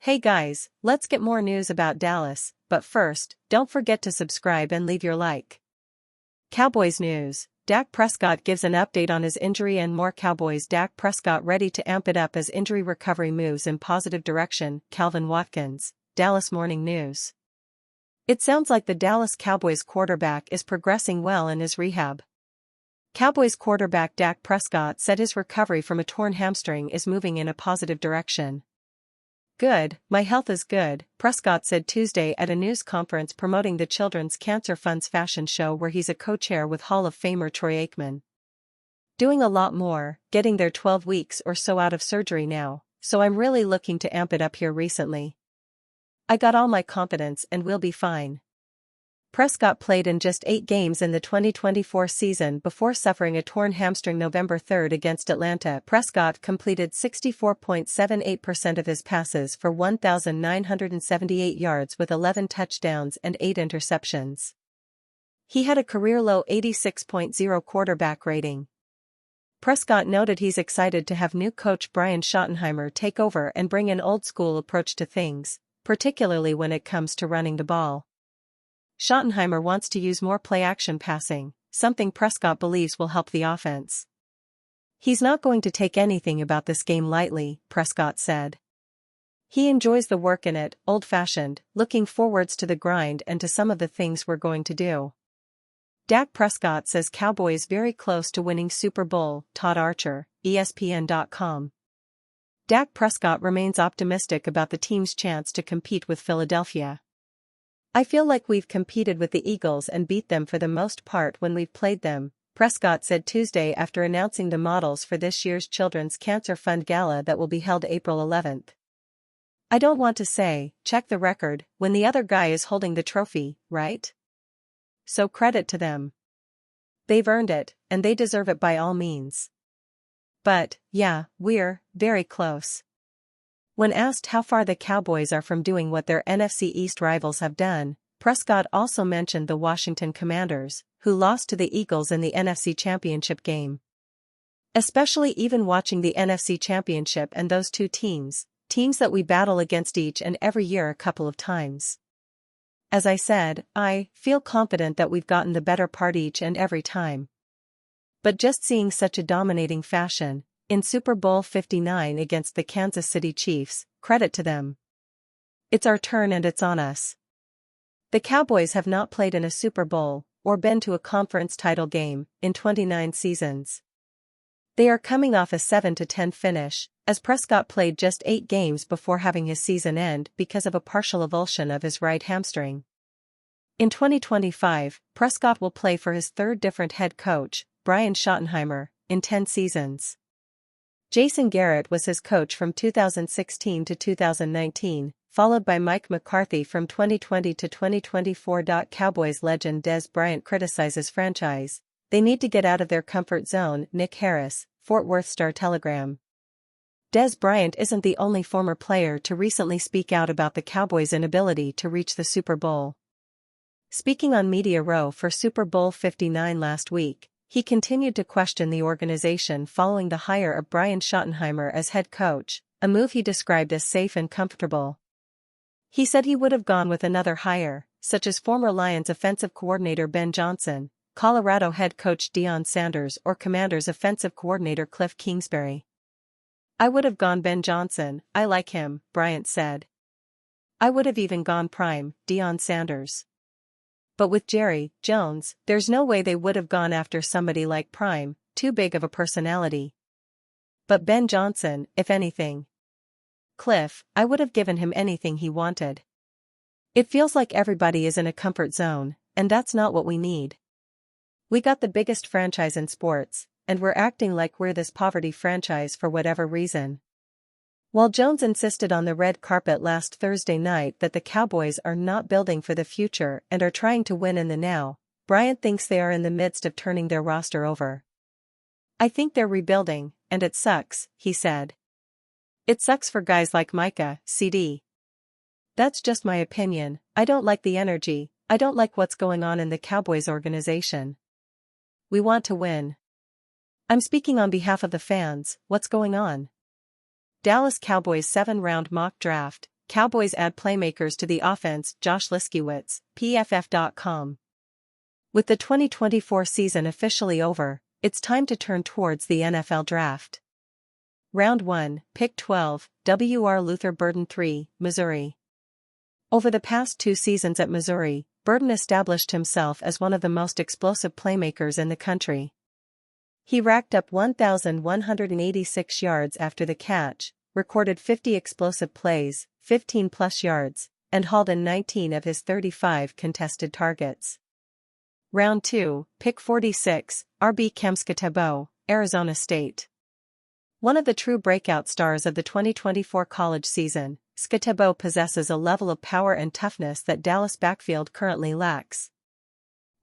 Hey guys, let's get more news about Dallas, but first, don't forget to subscribe and leave your like. Cowboys news. Dak Prescott gives an update on his injury and more. Cowboys. Dak Prescott ready to amp it up as injury recovery moves in positive direction. Calvin Watkins, Dallas Morning News. It sounds like the Dallas Cowboys quarterback is progressing well in his rehab. Cowboys quarterback Dak Prescott said his recovery from a torn hamstring is moving in a positive direction. "Good, my health is good," Prescott said Tuesday at a news conference promoting the Children's Cancer Fund's fashion show where he's a co-chair with Hall of Famer Troy Aikman. "Doing a lot more, getting there 12 weeks or so out of surgery now, so I'm really looking to amp it up here recently. I got all my confidence and we'll be fine." Prescott played in just 8 games in the 2024 season before suffering a torn hamstring November 3 against Atlanta. Prescott completed 64.78% of his passes for 1,978 yards with 11 touchdowns and 8 interceptions. He had a career-low 86.0 quarterback rating. Prescott noted he's excited to have new coach Brian Schottenheimer take over and bring an old-school approach to things, particularly when it comes to running the ball. Schottenheimer wants to use more play-action passing, something Prescott believes will help the offense. "He's not going to take anything about this game lightly," Prescott said. "He enjoys the work in it, old-fashioned, looking forwards to the grind and to some of the things we're going to do." Dak Prescott says Cowboys very close to winning Super Bowl. Todd Archer, ESPN.com. Dak Prescott remains optimistic about the team's chance to compete with Philadelphia. "I feel like we've competed with the Eagles and beat them for the most part when we've played them," Prescott said Tuesday after announcing the models for this year's Children's Cancer Fund Gala that will be held April 11. "I don't want to say, check the record, when the other guy is holding the trophy, right? So credit to them. They've earned it, and they deserve it by all means. But, yeah, we're very close." When asked how far the Cowboys are from doing what their NFC East rivals have done, Prescott also mentioned the Washington Commanders, who lost to the Eagles in the NFC Championship game. "Especially even watching the NFC Championship and those two teams that we battle against each and every year a couple of times. As I said, I feel confident that we've gotten the better part each and every time. But just seeing such a dominating fashion in Super Bowl 59 against the Kansas City Chiefs, credit to them. It's our turn and it's on us." The Cowboys have not played in a Super Bowl, or been to a conference title game, in 29 seasons. They are coming off a 7-10 finish, as Prescott played just 8 games before having his season end because of a partial avulsion of his right hamstring. In 2025, Prescott will play for his third different head coach, Brian Schottenheimer, in 10 seasons. Jason Garrett was his coach from 2016 to 2019, followed by Mike McCarthy from 2020 to 2024. Cowboys legend Dez Bryant criticizes franchise, "They need to get out of their comfort zone." Nick Harris, Fort Worth Star-Telegram. Dez Bryant isn't the only former player to recently speak out about the Cowboys' inability to reach the Super Bowl. Speaking on Media Row for Super Bowl 59 last week, he continued to question the organization following the hire of Brian Schottenheimer as head coach, a move he described as safe and comfortable. He said he would have gone with another hire, such as former Lions offensive coordinator Ben Johnson, Colorado head coach Deion Sanders or Commanders offensive coordinator Cliff Kingsbury. "I would have gone Ben Johnson, I like him," Bryant said. "I would have even gone prime, Deion Sanders. But with Jerry Jones, there's no way they would have gone after somebody like Prime, too big of a personality. But Ben Johnson, if anything. Cliff, I would have given him anything he wanted. It feels like everybody is in a comfort zone, and that's not what we need. We got the biggest franchise in sports, and we're acting like we're this poverty franchise for whatever reason." While Jones insisted on the red carpet last Thursday night that the Cowboys are not building for the future and are trying to win in the now, Bryant thinks they are in the midst of turning their roster over. "I think they're rebuilding, and it sucks," he said. "It sucks for guys like Micah, CD. That's just my opinion. I don't like the energy, I don't like what's going on in the Cowboys organization. We want to win. I'm speaking on behalf of the fans. What's going on?" Dallas Cowboys 7-round mock draft. Cowboys add playmakers to the offense. Josh Liskiewicz, PFF.com. With the 2024 season officially over, it's time to turn towards the NFL Draft. Round 1, Pick 12, W.R. Luther Burden III, Missouri. Over the past 2 seasons at Missouri, Burden established himself as one of the most explosive playmakers in the country. He racked up 1,186 yards after the catch, recorded 50 explosive plays, 15-plus yards, and hauled in 19 of his 35 contested targets. Round 2, Pick 46, RB Kemskatebo, Arizona State. One of the true breakout stars of the 2024 college season, Skatebo possesses a level of power and toughness that Dallas backfield currently lacks.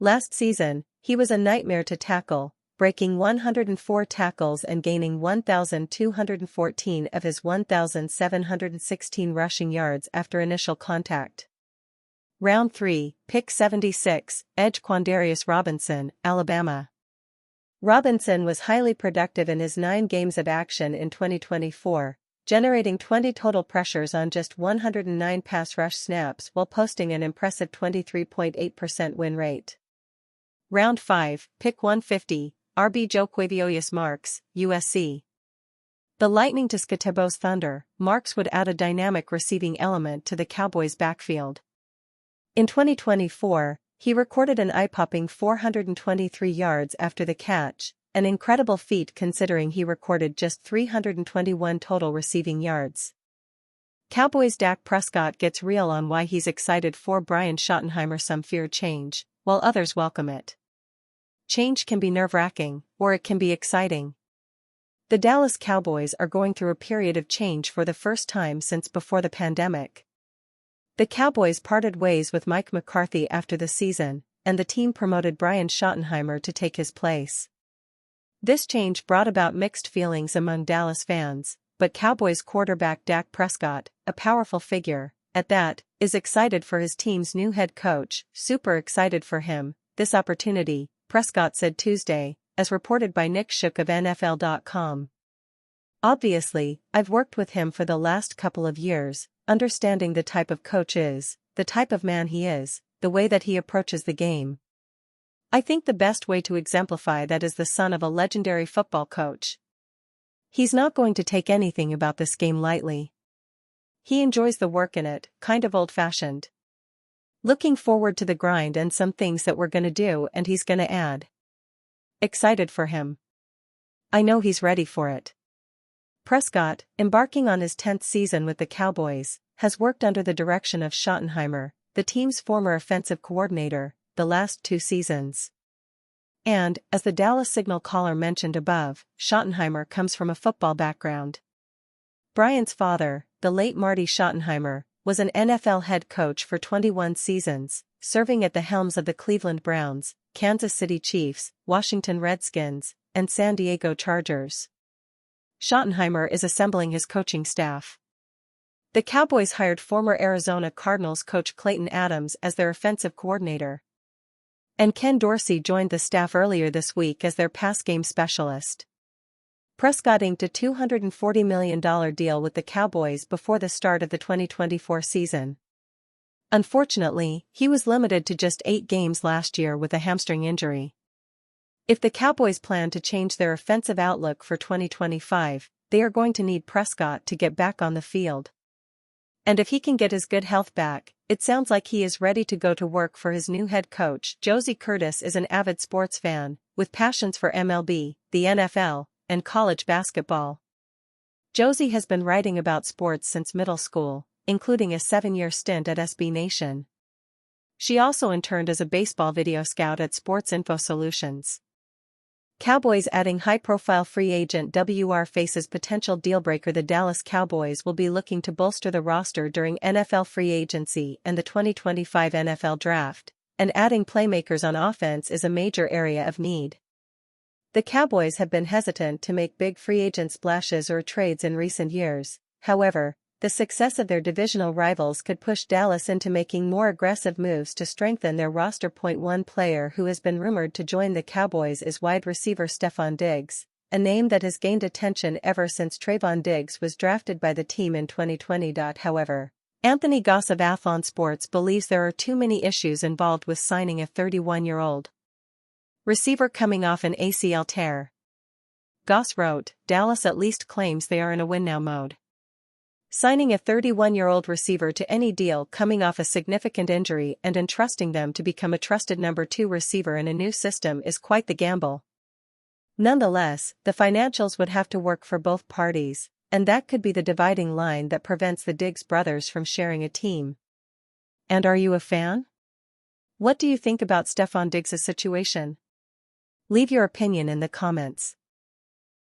Last season, he was a nightmare to tackle, breaking 104 tackles and gaining 1,214 of his 1,716 rushing yards after initial contact. Round 3, Pick 76, Edge Quandarius Robinson, Alabama. Robinson was highly productive in his 9 games of action in 2024, generating 20 total pressures on just 109 pass rush snaps while posting an impressive 23.8% win rate. Round 5, Pick 150, RB Joquavious Marks, USC. The lightning to Skatebo's thunder, Marks would add a dynamic receiving element to the Cowboys' backfield. In 2024, he recorded an eye-popping 423 yards after the catch, an incredible feat considering he recorded just 321 total receiving yards. Cowboys' Dak Prescott gets real on why he's excited for Brian Schottenheimer. Some fear change, while others welcome it. Change can be nerve-wracking, or it can be exciting. The Dallas Cowboys are going through a period of change for the first time since before the pandemic. The Cowboys parted ways with Mike McCarthy after the season, and the team promoted Brian Schottenheimer to take his place. This change brought about mixed feelings among Dallas fans, but Cowboys quarterback Dak Prescott, a powerful figure, at that, is excited for his team's new head coach. Super excited for him, this opportunity, Prescott said Tuesday, as reported by Nick Shook of NFL.com. Obviously, I've worked with him for the last couple of years, understanding the type of coach is, the type of man he is, the way that he approaches the game. I think the best way to exemplify that is the son of a legendary football coach. He's not going to take anything about this game lightly. He enjoys the work in it, kind of old-fashioned. Looking forward to the grind and some things that we're gonna do and he's gonna add. Excited for him. I know he's ready for it. Prescott, embarking on his 10th season with the Cowboys, has worked under the direction of Schottenheimer, the team's former offensive coordinator, the last 2 seasons. And, as the Dallas Signal caller mentioned above, Schottenheimer comes from a football background. Brian's father, the late Marty Schottenheimer, was an NFL head coach for 21 seasons, serving at the helms of the Cleveland Browns, Kansas City Chiefs, Washington Redskins, and San Diego Chargers. Schottenheimer is assembling his coaching staff. The Cowboys hired former Arizona Cardinals coach Clayton Adams as their offensive coordinator. And Ken Dorsey joined the staff earlier this week as their pass-game specialist. Prescott inked a $240 million deal with the Cowboys before the start of the 2024 season. Unfortunately, he was limited to just 8 games last year with a hamstring injury. If the Cowboys plan to change their offensive outlook for 2025, they are going to need Prescott to get back on the field. And if he can get his good health back, it sounds like he is ready to go to work for his new head coach. Josie Curtis is an avid sports fan, with passions for MLB, the NFL, and college basketball. Josie has been writing about sports since middle school, including a 7-year stint at SB Nation. She also interned as a baseball video scout at Sports Info Solutions. Cowboys adding high-profile free agent WR faces potential deal-breaker. The Dallas Cowboys will be looking to bolster the roster during NFL free agency and the 2025 NFL Draft, and adding playmakers on offense is a major area of need. The Cowboys have been hesitant to make big free agent splashes or trades in recent years. However, the success of their divisional rivals could push Dallas into making more aggressive moves to strengthen their roster. One player who has been rumored to join the Cowboys is wide receiver Stefon Diggs, a name that has gained attention ever since Trayvon Diggs was drafted by the team in 2020. However, Anthony Goss of Athlon Sports believes there are too many issues involved with signing a 31-year-old receiver coming off an ACL tear. Goss wrote, Dallas at least claims they are in a win-now mode. Signing a 31-year-old receiver to any deal coming off a significant injury and entrusting them to become a trusted number 2 receiver in a new system is quite the gamble. Nonetheless, the financials would have to work for both parties, and that could be the dividing line that prevents the Diggs brothers from sharing a team. And are you a fan? What do you think about Stefon Diggs' situation? Leave your opinion in the comments.